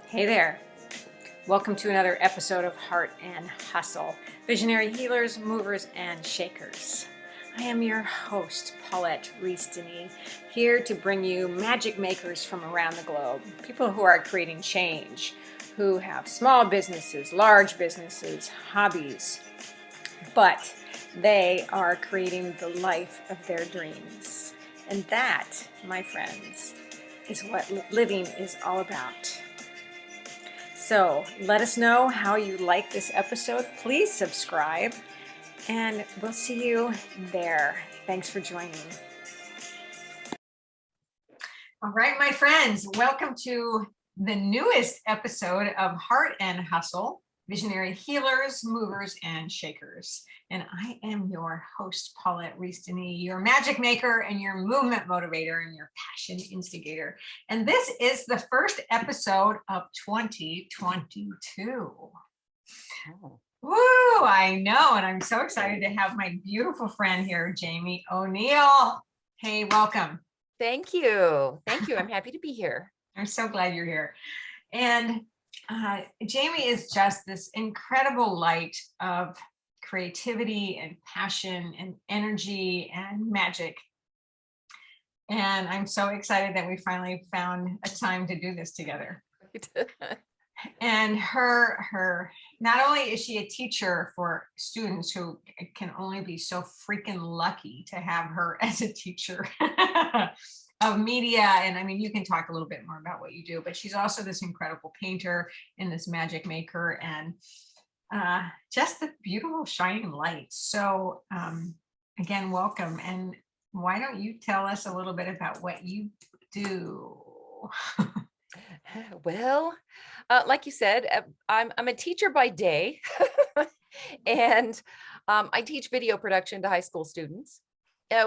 Hey there. Welcome to another episode of Heart and Hustle, Visionary Healers, Movers, and Shakers. I am your host, Paulette Rees-Denis, here to bring you magic makers from around the globe, people who are creating change, who have small businesses, large businesses, hobbies, but they are creating the life of their dreams. And that, my friends, is what living is all about. So let us know how you like this episode. Please subscribe, and we'll see you there. Thanks for joining. All right, my friends, welcome to the newest episode of Heart and Hustle, Visionary Healers, Movers, and Shakers. And I am your host, Paulette Rees-Denis, your magic maker and your movement motivator and your passion instigator. And this is the first episode of 2022. Oh. Woo, I know. And I'm so excited to have my beautiful friend here, Jamie O'Neill. Hey, welcome. Thank you. Thank you. I'm happy to be here. I'm so glad you're here. And Jamie is just this incredible light of creativity and passion and energy and magic. And I'm so excited that we finally found a time to do this together. And her, not only is she a teacher for students who can only be so freaking lucky to have her as a teacher of media. And I mean, you can talk a little bit more about what you do, but she's also this incredible painter and this magic maker and just the beautiful shining light. So again, welcome. And why don't you tell us a little bit about what you do? Well, like you said, I'm a teacher by day, and I teach video production to high school students,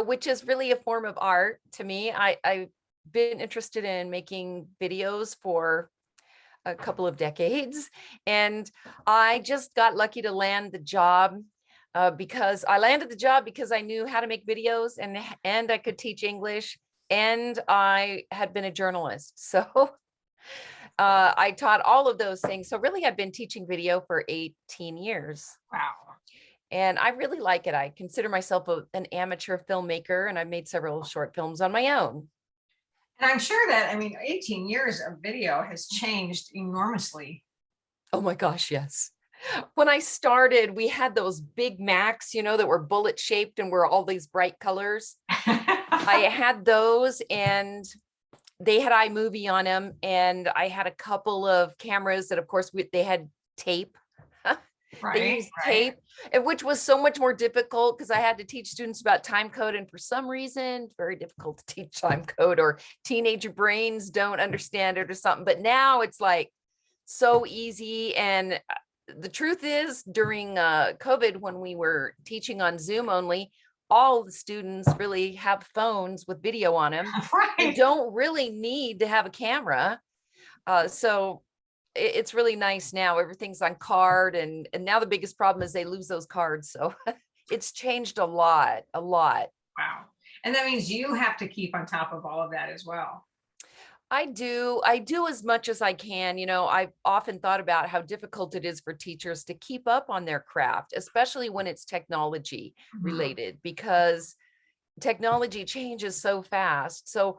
which is really a form of art to me. I've been interested in making videos for a couple of decades, and I just got lucky to land the job because I landed the job because I knew how to make videos and I could teach English, and I had been a journalist. So I taught all of those things. So really, I've been teaching video for 18 years. Wow. And I really like it. I consider myself an amateur filmmaker, and I've made several short films on my own. And I'm sure that, 18 years of video has changed enormously. Oh my gosh, yes. When I started, we had those big Macs, that were bullet shaped and were all these bright colors. I had those, and they had iMovie on them, and I had a couple of cameras that, of course, they had tape. They used tape, which was so much more difficult because I had to teach students about time code, and for some reason, it's very difficult to teach time code, or teenager brains don't understand it or something. But now it's like so easy. And the truth is, during COVID, when we were teaching on Zoom only, all the students really have phones with video on them. They don't really need to have a camera. So it's really nice now. Everything's on card, and now the biggest problem is they lose those cards. So it's changed a lot. Wow. And that means you have to keep on top of all of that as well. I do as much as I can. I've often thought about how difficult it is for teachers to keep up on their craft, especially when it's technology related, because technology changes so fast. So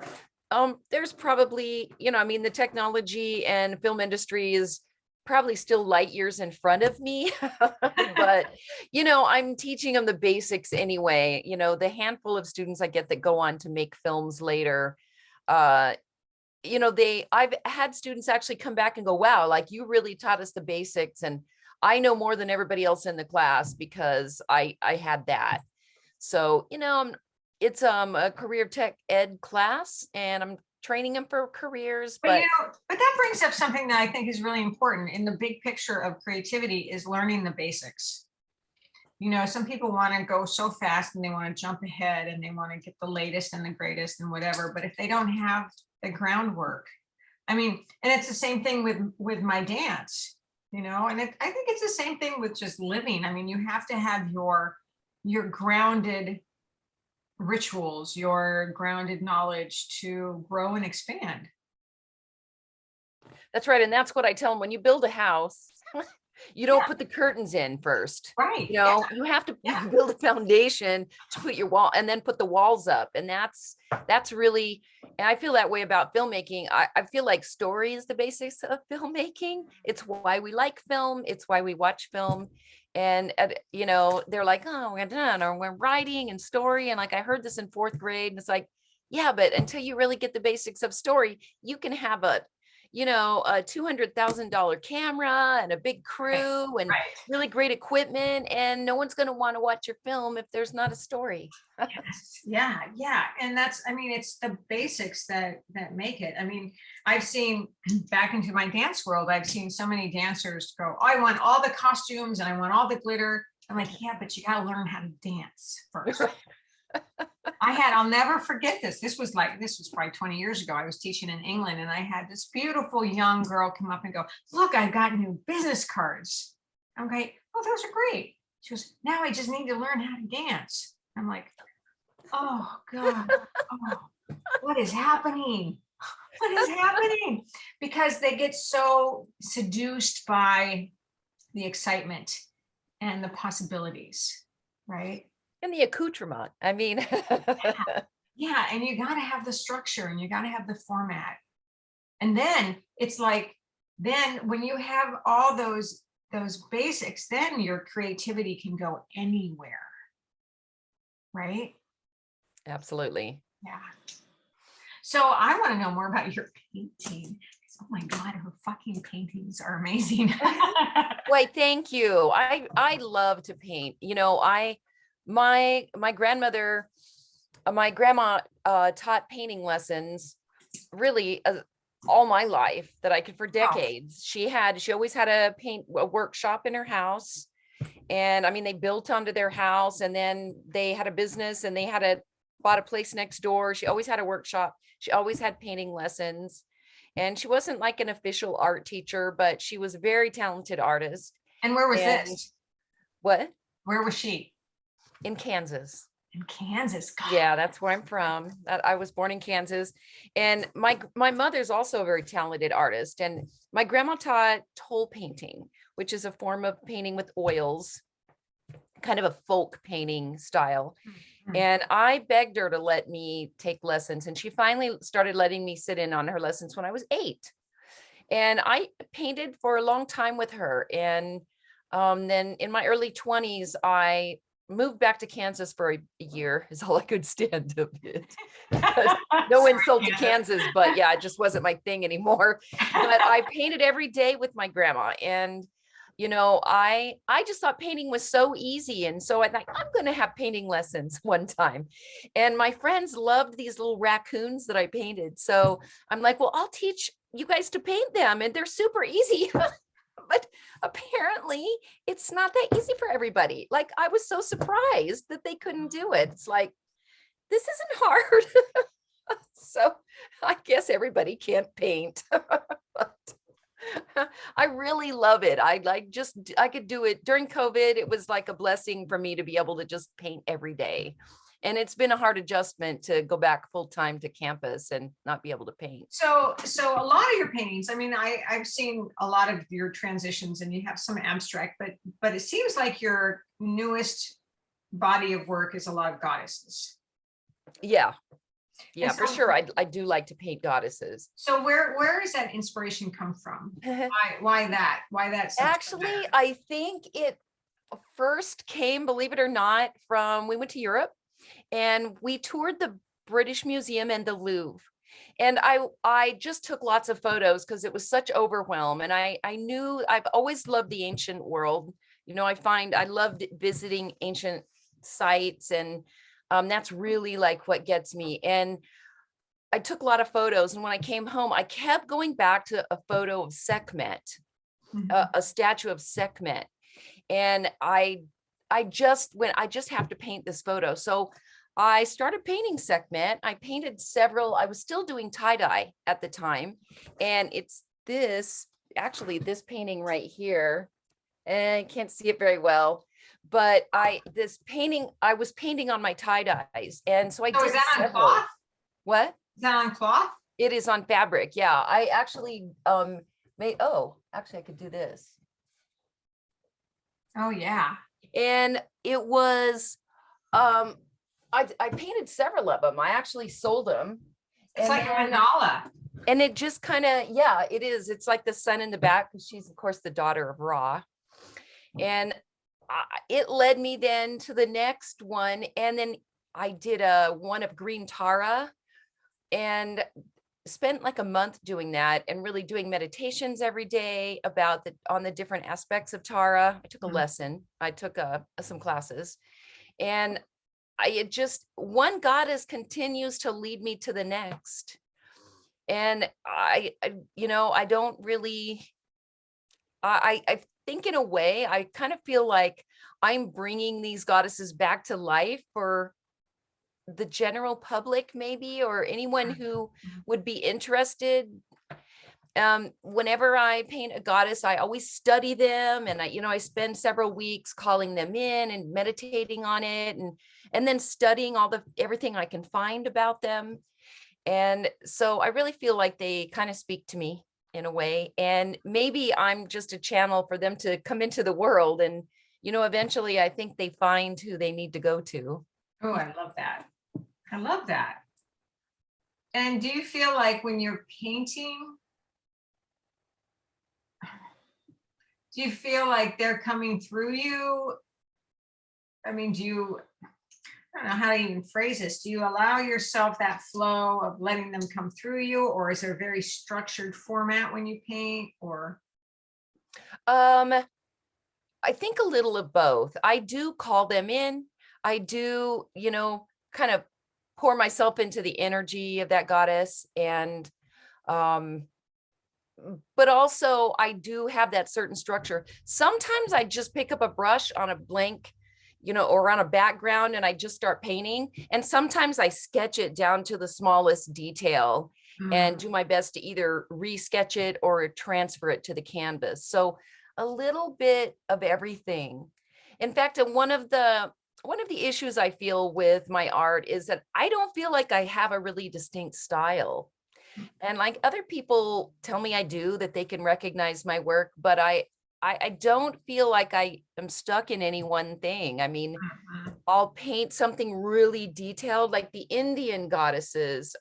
there's probably, the technology and film industry is probably still light years in front of me, but, I'm teaching them the basics anyway. The handful of students I get that go on to make films later, I've had students actually come back and go, wow, like you really taught us the basics. And I know more than everybody else in the class because I had that. So, it's a career tech ed class, and I'm training them for careers. But that brings up something that I think is really important in the big picture of creativity is learning the basics. Some people want to go so fast and they want to jump ahead and they want to get the latest and the greatest and whatever. But if they don't have the groundwork, and it's the same thing with my dance, and I think it's the same thing with just living. You have to have your grounded rituals, your grounded knowledge to grow and expand. That's right. And that's what I tell them. When you build a house, you don't Yeah, put the curtains in first. right. You Yeah, know, you have to yeah. build a foundation to put your wall and then put the walls up. And that's really, and I feel that way about filmmaking. I feel like story is the basics of filmmaking. It's why we like film. It's why we watch film. And, you know, they're like, oh, we're done, or we're writing and story. And like, I heard this in fourth grade. And it's like, yeah, but until you really get the basics of story, you can have a, you know, a $200,000 camera and a big Right, crew and right. really great equipment, and no one's going to want to watch your film if there's not a story. Yes. Yeah, yeah. And that's, I mean, it's the basics that make it. I mean, I've seen back into my dance world, I've seen so many dancers go, oh, I want all the costumes and I want all the glitter. I'm like, yeah, but you got to learn how to dance first. I'll never forget this. This was probably 20 years ago. I was teaching in England and I had this beautiful young girl come up and go, look, I got new business cards. I'm like, oh, those are great. She goes, now I just need to learn how to dance. I'm like, oh God, oh, what is happening? What is happening? Because they get so seduced by the excitement and the possibilities, right? And the accoutrement. I mean, Yeah, and you got to have the structure and you got to have the format. And then it's like, then when you have all those basics, then your creativity can go anywhere, right? absolutely. Yeah. So I want to know more about your painting. Oh my God, her fucking paintings are amazing. Why, thank you. I love to paint. You know, my grandmother, my grandma taught painting lessons really all my life that I could for decades. She always had a workshop in her house. And I mean, they built onto their house and then they had a business and they bought a place next door. She always had a workshop. She always had painting lessons. And she wasn't like an official art teacher, but she was a very talented artist. And where was And this? what? Where was she? In Kansas. In Kansas. God. Yeah, that's where I'm from. I was born in Kansas. And my mother's also a very talented artist. And my grandma taught toll painting, which is a form of painting with oils, kind of a folk painting style. Mhm. And I begged her to let me take lessons. And she finally started letting me sit in on her lessons when I was 8. And I painted for a long time with her. And then in my early 20s, I moved back to Kansas for a year is all I could stand of it. No insult to Kansas, but yeah, it just wasn't my thing anymore. But I painted every day with my grandma. And you know, I just thought painting was so easy. And so I thought, I'm going to have painting lessons one time. And my friends loved these little raccoons that I painted. So I'm like, well, I'll teach you guys to paint them. And they're super easy. But apparently it's not that easy for everybody. Like, I was so surprised that they couldn't do it. It's like, this isn't hard. So I guess everybody can't paint. But I really love it. I could do it during COVID. It was like a blessing for me to be able to just paint every day. And it's been a hard adjustment to go back full time to campus and not be able to paint. So a lot of your paintings, I mean, I've seen a lot of your transitions and you have some abstract, but it seems like your newest body of work is a lot of goddesses. Yeah. Yeah, And for so- sure. I do like to paint goddesses. So where does that inspiration come from? Why that? Why that? Actually, I think it first came, believe it or not, we went to Europe and we toured the British Museum and the Louvre. And I just took lots of photos because it was such overwhelm. And I knew I've always loved the ancient world. You know, I loved visiting ancient sites, and that's really like what gets me. And I took a lot of photos. And when I came home, I kept going back to a photo of Sekhmet, a statue of Sekhmet. And I just have to paint this photo. So I started painting Sekhmet. I painted several. I was still doing tie-dye at the time. And it's this painting right here. And I can't see it very well. But I was painting on my tie-dyes. And so I did is that several. on cloth? What? Is that on cloth? It is on fabric. Yeah. I actually Oh, actually I could do this. Oh yeah. And it was, I painted several of them. I actually sold them. It's And like a then, mandala. and it just kind of, yeah, it is. It's like the sun in the back, because she's of course the daughter of Ra. And it led me then to the next one. And then I did one of green Tara, and spent like a month doing that, and really doing meditations every day about on the different aspects of Tara. I took a lesson. I took some classes, and it just, one goddess continues to lead me to the next. And I don't really, I think in a way, I kind of feel like I'm bringing these goddesses back to life for the general public, maybe, or anyone who would be interested. Whenever I paint a goddess, I always study them, and I spend several weeks calling them in and meditating on it, and then studying everything I can find about them. And so I really feel like they kind of speak to me in a way, and maybe I'm just a channel for them to come into the world, and eventually I think they find who they need to go to. Oh, I love that. I love that. And do you feel like when you're painting, do you feel like they're coming through you? I mean, I don't know how to even phrase this. Do you allow yourself that flow of letting them come through you, or is there a very structured format when you paint, or? Um, I think a little of both. I do call them in. I do, kind of pour myself into the energy of that goddess. And, but also I do have that certain structure. Sometimes I just pick up a brush on a blank, or on a background, and I just start painting. And sometimes I sketch it down to the smallest detail and do my best to either re-sketch it or transfer it to the canvas. So a little bit of everything. In fact, one of the issues I feel with my art is that I don't feel like I have a really distinct style. And like other people tell me I do, that they can recognize my work, but I don't feel like I am stuck in any one thing. I mean, I'll paint something really detailed, like the Indian goddesses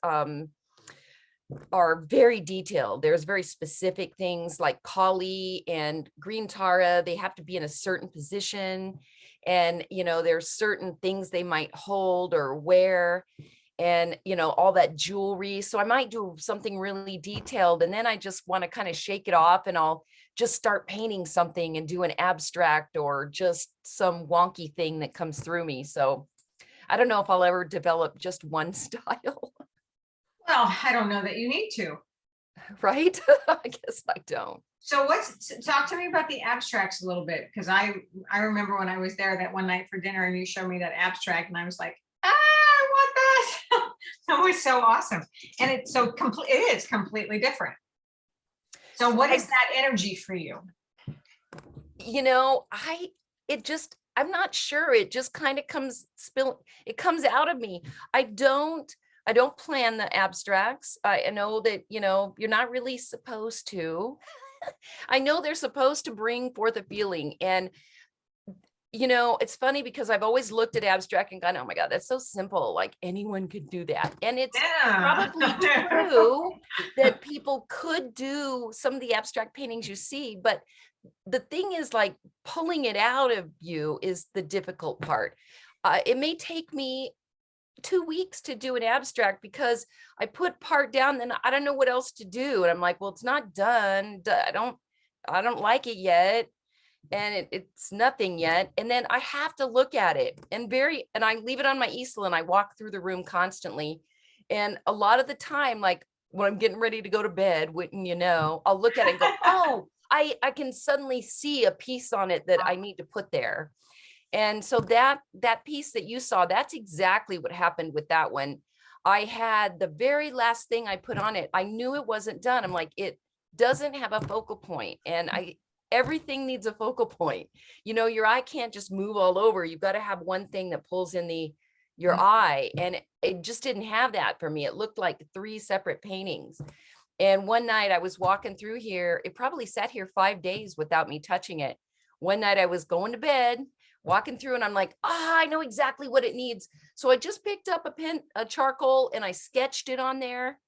are very detailed. There's very specific things like Kali and green Tara. They have to be in a certain position. And, there's certain things they might hold or wear, and, all that jewelry. So I might do something really detailed, and then I just want to kind of shake it off, and I'll just start painting something and do an abstract or just some wonky thing that comes through me. So I don't know if I'll ever develop just one style. Well, I don't know that you need to. Right? I guess I don't. So talk to me about the abstracts a little bit, because I remember when I was there that one night for dinner and you showed me that abstract and I was like, I want that. That was so awesome. And it's so complete. It is completely different. So what is that energy for you? I'm not sure. It just kind of it comes out of me. I don't plan the abstracts. I know that, you're not really supposed to. I know they're supposed to bring forth a feeling. And, it's funny because I've always looked at abstract and gone, oh my God, that's so simple. Like anyone could do that. And it's probably true that people could do some of the abstract paintings you see, but the thing is, like, pulling it out of you is the difficult part. It may take me 2 weeks to do an abstract because I put part down, then I don't know what else to do. And I'm like, well, it's not done. I don't like it yet. And it's nothing yet. And then I have to look at it and I leave it on my easel and I walk through the room constantly. And a lot of the time, like when I'm getting ready to go to bed, wouldn't you know, I'll look at it and go, oh, I can suddenly see a piece on it that I need to put there. And so that piece that you saw, that's exactly what happened with that one. I had the very last thing I put on it. I knew it wasn't done. I'm like, it doesn't have a focal point. And everything needs a focal point. Your eye can't just move all over. You've got to have one thing that pulls in your eye. And it just didn't have that for me. It looked like 3 separate paintings. And one night I was walking through here, it probably sat here 5 days without me touching it. One night I was going to bed, walking through, and I'm like, I know exactly what it needs. So I just picked up a charcoal, and I sketched it on there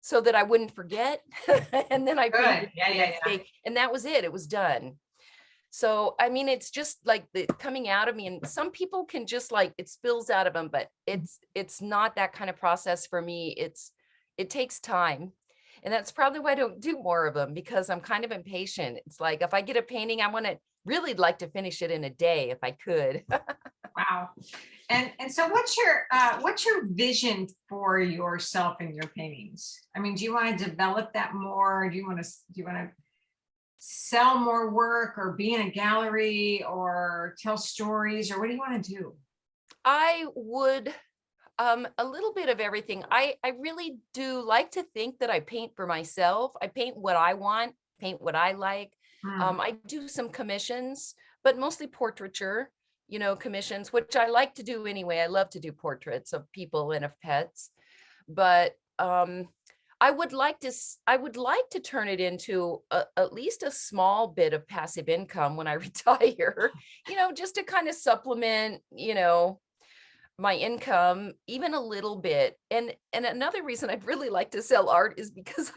so that I wouldn't forget. And then I painted Yeah, the yeah, next yeah. day, and that was it. It was done. So, I mean, it's just like the coming out of me, and some people can just like, it spills out of them, but it's not that kind of process for me. It takes time. And that's probably why I don't do more of them, because I'm kind of impatient. It's like, if I get a painting, I want to really like to finish it in a day if I could. Wow. And so what's your vision for yourself and your paintings? I mean, do you want to develop that more? Do you want to sell more work, or be in a gallery, or tell stories, or what do you want to do? I would a little bit of everything. I really do like to think that I paint for myself. I paint what I want, paint what I like. Hmm. I do some commissions, but mostly portraiture, commissions, which I like to do anyway. I love to do portraits of people and of pets, but I would like to turn it into at least a small bit of passive income when I retire, just to kind of supplement, my income even a little bit. And another reason I'd really like to sell art is because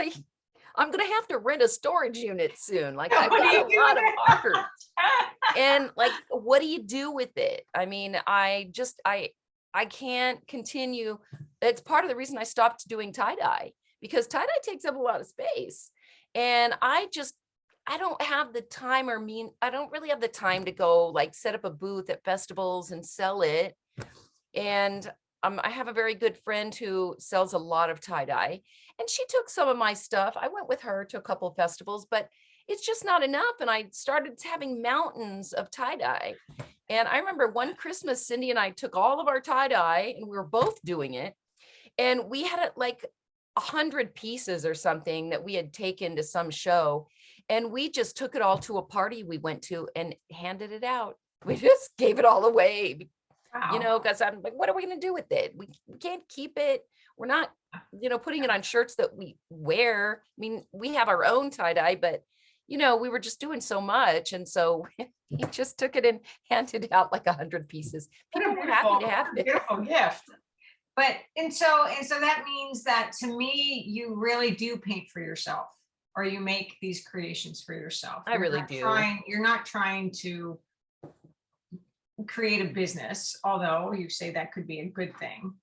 I'm going to have to rent a storage unit soon. Like, I've What do got you a do lot with of art. it? And like, what do you do with it? I mean, I can't continue. It's part of the reason I stopped doing tie-dye, because tie-dye takes up a lot of space. And I don't have the time, I don't really have the time to go like set up a booth at festivals and sell it. And I have a very good friend who sells a lot of tie-dye, and she took some of my stuff. I went with her to a couple of festivals, but it's just not enough. And I started having mountains of tie-dye. And I remember one Christmas, Cindy and I took all of our tie-dye, and we were both doing it. And we had like 100 pieces or something that we had taken to some show. And we just took it all to a party we went to and handed it out. We just gave it all away, Wow. because I'm like, what are we going to do with it? We can't keep it. We're not, putting it on shirts that we wear. I mean, we have our own tie-dye, but, we were just doing so much. And so he just took it and handed out like 100 pieces. What People a were happy to have it. beautiful gift. But and so that means that, to me, you really do paint for yourself, or you make these creations for yourself. I really do. You're not trying to create a business, although you say that could be a good thing.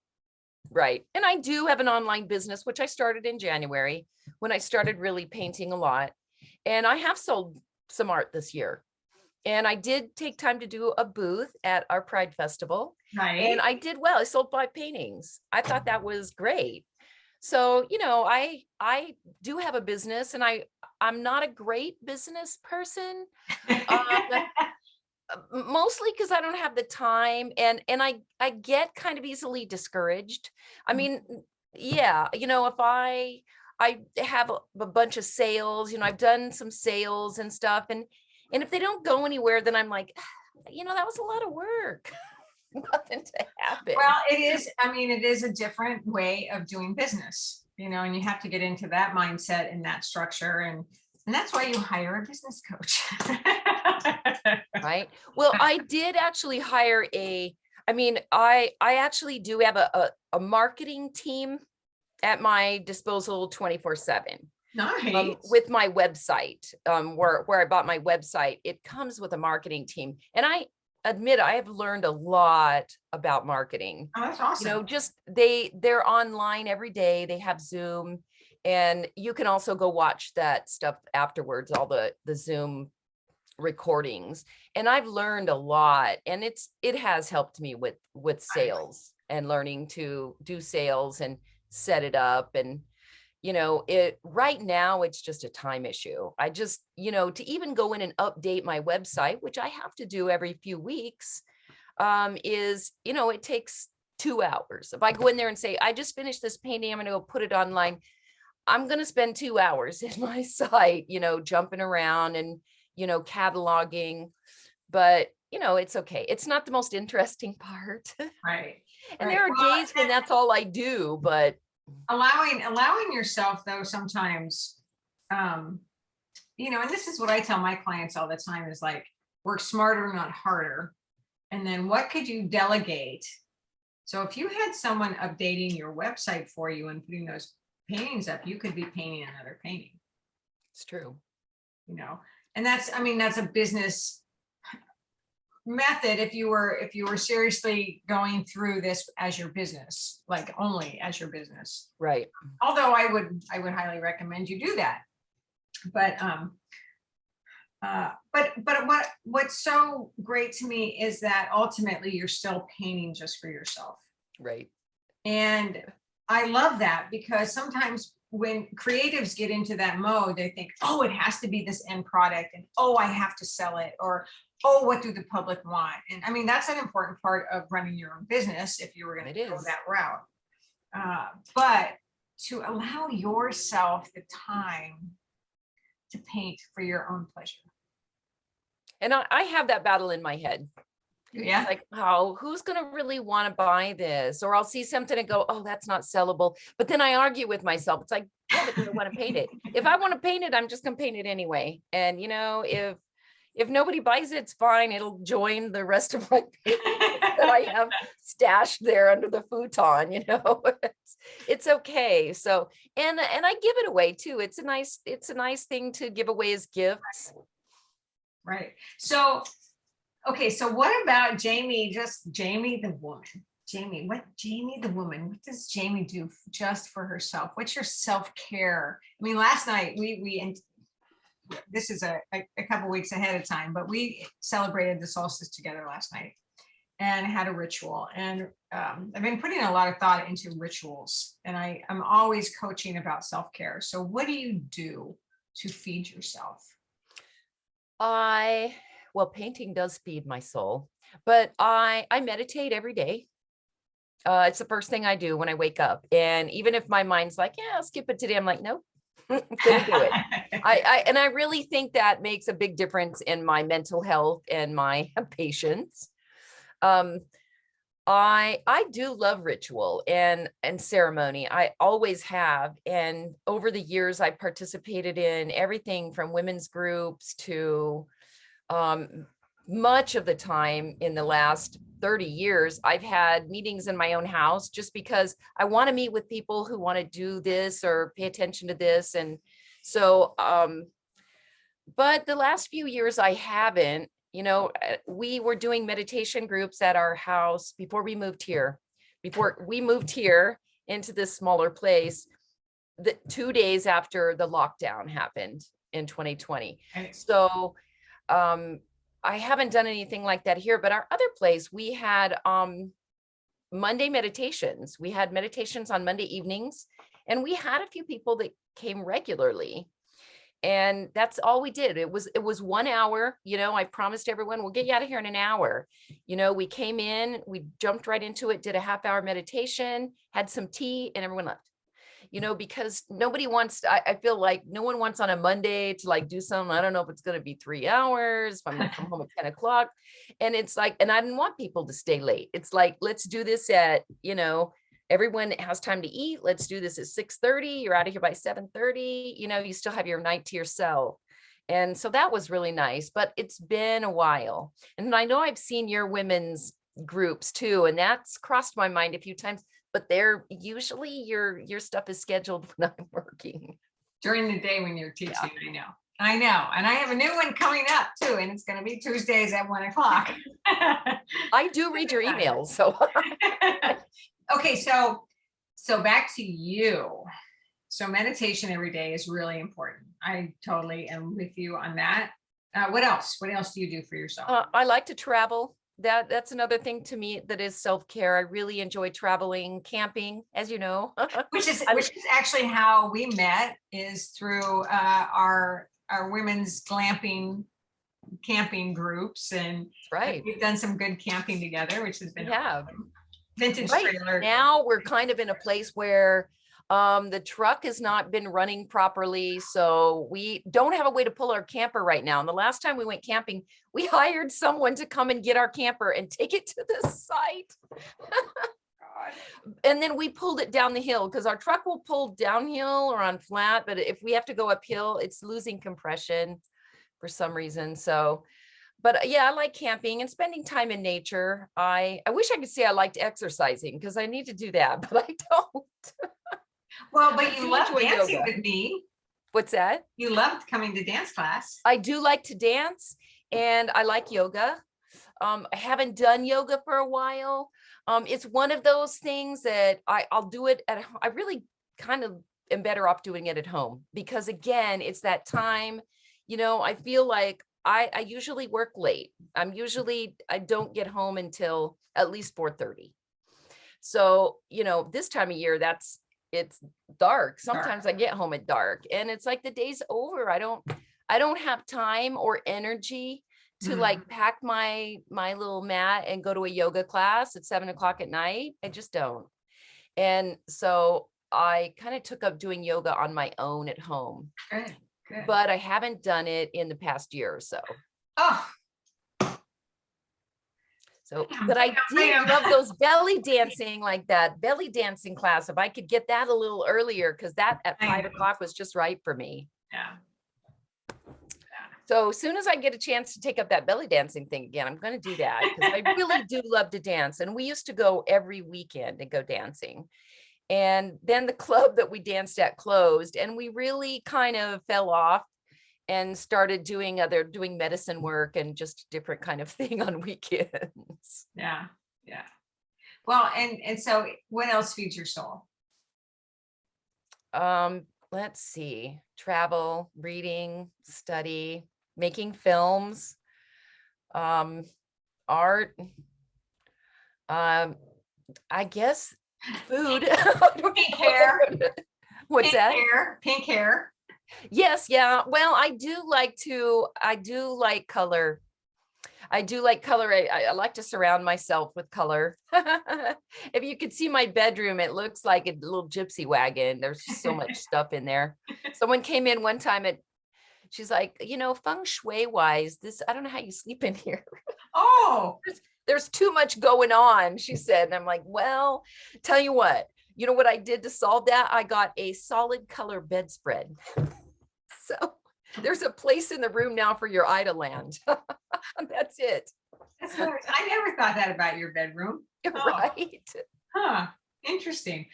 Right. And I do have an online business, which I started in January when I started really painting a lot. And I have sold some art this year. And I did take time to do a booth at our Pride Festival. And Right. I did well. I sold 5 paintings. I thought that was great. So, I do have a business, and I'm not a great business person. Um, Mostly because I don't have the time, and I get kind of easily discouraged. I mean, yeah, if I have a bunch of sales, I've done some sales and stuff, and if they don't go anywhere, then I'm like, that was a lot of work. Nothing to happen. Well, it is, I mean, it is a different way of doing business, and you have to get into that mindset and that structure. And that's why you hire a business coach. Right. Well, I did actually hire I actually do have a marketing team at my disposal 24/7. Nice. With my website, where I bought my website, it comes with a marketing team. And I admit I have learned a lot about marketing. Oh, that's awesome. Just they're online every day. They have Zoom, and you can also go watch that stuff afterwards, all the Zoom recordings. And I've learned a lot, and it has helped me with sales and learning to do sales and set it up. And it right now, it's just a time issue. I just, to even go in and update my website, which I have to do every few weeks, is, it takes 2 hours. If I go in there and say, I just finished this painting, I'm going to go put it online, I'm going to spend 2 hours in my site, jumping around and, cataloging. But, it's okay. It's not the most interesting part. Right. And Right. there are Well, days when that's all I do, but allowing yourself though sometimes, and this is what I tell my clients all the time is like, work smarter, not harder. And then what could you delegate? So if you had someone updating your website for you and putting those paintings up, you could be painting another painting. It's true. And that's a business method if you were seriously going through this as your business, like only as your business. Right. Although I would highly recommend you do that. But what's so great to me is that ultimately you're still painting just for yourself. Right. And I love that, because sometimes when creatives get into that mode, they think, oh, it has to be this end product, and oh, I have to sell it, or oh, what do the public want? And I mean, that's an important part of running your own business if you were going to go that route. But to allow yourself the time to paint for your own pleasure. And I have that battle in my head. Yeah. It's like, oh, who's going to really want to buy this? Or I'll see something and go, oh, that's not sellable. But then I argue with myself. It's like, yeah, but I want to paint it. If I want to paint it, I'm just going to paint it anyway. And, if nobody buys it, it's fine. It'll join the rest of my paintings that I have stashed there under the futon, it's okay. So, and I give it away too. It's a nice thing to give away as gifts. Right. So, okay. So what about Jamie, just Jamie the woman? Jamie the woman, what does Jamie do just for herself? What's your self-care? I mean, last night we this is a couple weeks ahead of time, but we celebrated the solstice together last night and had a ritual. And I've been putting a lot of thought into rituals, and I'm always coaching about self-care. So what do you do to feed yourself? Well, painting does feed my soul, but I meditate every day. It's the first thing I do when I wake up. And even if my mind's like, yeah, I'll skip it today, I'm like, nope. Gonna do it. I really think that makes a big difference in my mental health and my patience. I do love ritual and ceremony. I always have. And over the years, I participated in everything from women's groups to much of the time in the last 30 years, I've had meetings in my own house just because I want to meet with people who want to do this or pay attention to this. And so, but the last few years I haven't, we were doing meditation groups at our house before we moved here into this smaller place, 2 days after the lockdown happened in 2020. So, I haven't done anything like that here, but our other place, we had Monday meditations. We had meditations on Monday evenings, and we had a few people that came regularly. And that's all we did. It was 1 hour. I promised everyone we'll get you out of here in an hour. We came in, we jumped right into it, did a half-hour meditation, had some tea, and everyone left. Because nobody wants, I feel like no one wants on a Monday to like do something. I don't know if it's going to be 3 hours, if I'm going to come home at 10 o'clock. And it's like, and I didn't want people to stay late. It's like, let's do this at, everyone has time to eat. Let's do this at 6:30. You're out of here by 7:30. You still have your night to yourself. And so that was really nice, but it's been a while. And I know I've seen your women's groups too, and that's crossed my mind a few times. But they're usually your stuff is scheduled when I'm working. During the day when you're teaching, yeah. I know. And I have a new one coming up too, and it's going to be Tuesdays at 1 o'clock. I do read your emails. So okay, so back to you. So meditation every day is really important. I totally am with you on that. What else? What else do you do for yourself? I like to travel. That's another thing to me that is self-care. I really enjoy traveling, camping, as you know. which is actually how we met, is through our women's camping groups, and right. We've done some good camping together, which has been awesome. Vintage right. trailer. Now we're kind of in a place where the truck has not been running properly, so we don't have a way to pull our camper right now. And the last time we went camping, we hired someone to come and get our camper and take it to the site. And then we pulled it down the hill because our truck will pull downhill or on flat, but if we have to go uphill, it's losing compression for some reason. So, but yeah, I like camping and spending time in nature. I wish I could say I liked exercising because I need to do that, but I don't. Well, but I you do love enjoy dancing yoga. with me. What's that? You loved coming to dance class. I do like to dance and I like yoga. I haven't done yoga for a while. It's one of those things that I'll do it at I really kind of am better off doing it at home because again, it's that time, I feel like I usually work late. I don't get home until at least 4:30. So, this time of year, it's dark. Sometimes I get home at dark and it's like the day's over. I don't have time or energy to like pack my little mat and go to a yoga class at 7 o'clock at night. I just don't. And so I kind of took up doing yoga on my own at home, Good, good. but I haven't done it in the past year or so. Oh, So, but I did love those belly dancing, like that belly dancing class. If I could get that a little earlier, because that at 5 o'clock was just right for me. yeah. So as soon as I get a chance to take up that belly dancing thing again, I'm going to do that because I really do love to dance. And we used to go every weekend and go dancing. And then the club that we danced at closed and we really kind of fell off and started doing medicine work and just a different kind of thing on weekends. Yeah. Yeah. Well, and so what else feeds your soul? Let's see, travel, reading, study, making films, art, I guess food. Pink hair. What's that? Pink hair. Yes, yeah. Well, I do like color. I do like color. I like to surround myself with color. If you could see my bedroom, it looks like a little gypsy wagon. There's just so much stuff in there. Someone came in one time she's like, feng shui wise, I don't know how you sleep in here. Oh, there's too much going on, she said. And I'm like, well, tell you what I did to solve that? I got a solid color bedspread. So there's a place in the room now for your eye to land. That's it. That's hilarious. I never thought that about your bedroom. Right. Huh. Interesting.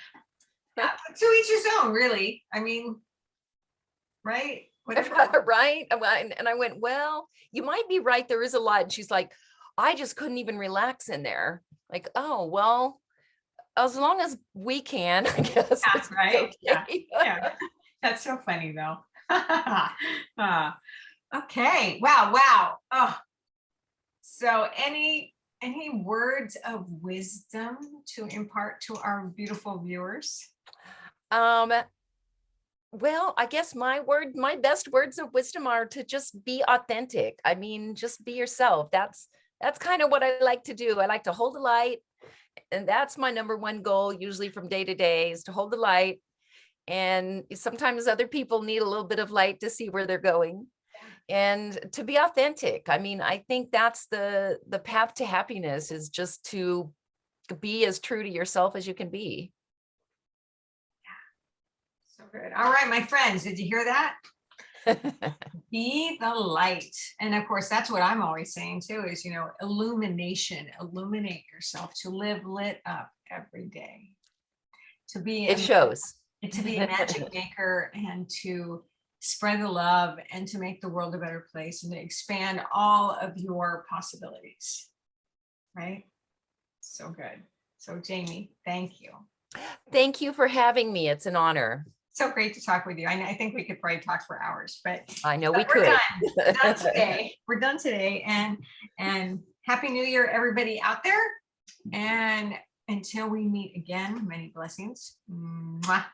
To each his own, really. I mean, right? Whatever. Right. And I went, well, you might be right. There is a lot. And she's like, I just couldn't even relax in there. Like, oh, well, as long as we can, I guess. That's right. Okay. Yeah. That's so funny though. Okay. Wow. Oh, so any words of wisdom to impart to our beautiful viewers? Well, I guess my best words of wisdom are to just be authentic. I mean, just be yourself. That's kind of what I like to do. I like to hold the light. And that's my number one goal, usually from day to day, is to hold the light. And sometimes other people need a little bit of light to see where they're going and to be authentic. I mean, I think that's the path to happiness, is just to be as true to yourself as you can be. So good. All right, my friends, did you hear that? Be the light. And of course, that's what I'm always saying too, is, illumination, illuminate yourself, to live lit up every day, to be, it shows. To be a magic maker and to spread the love and to make the world a better place and to expand all of your possibilities. Right? So good. So Jamie, thank you. Thank you for having me. It's an honor. So great to talk with you. I think we could probably talk for hours, but I know we could. We're done today. We're done today. And Happy New Year, everybody out there. And until we meet again, many blessings. Mwah.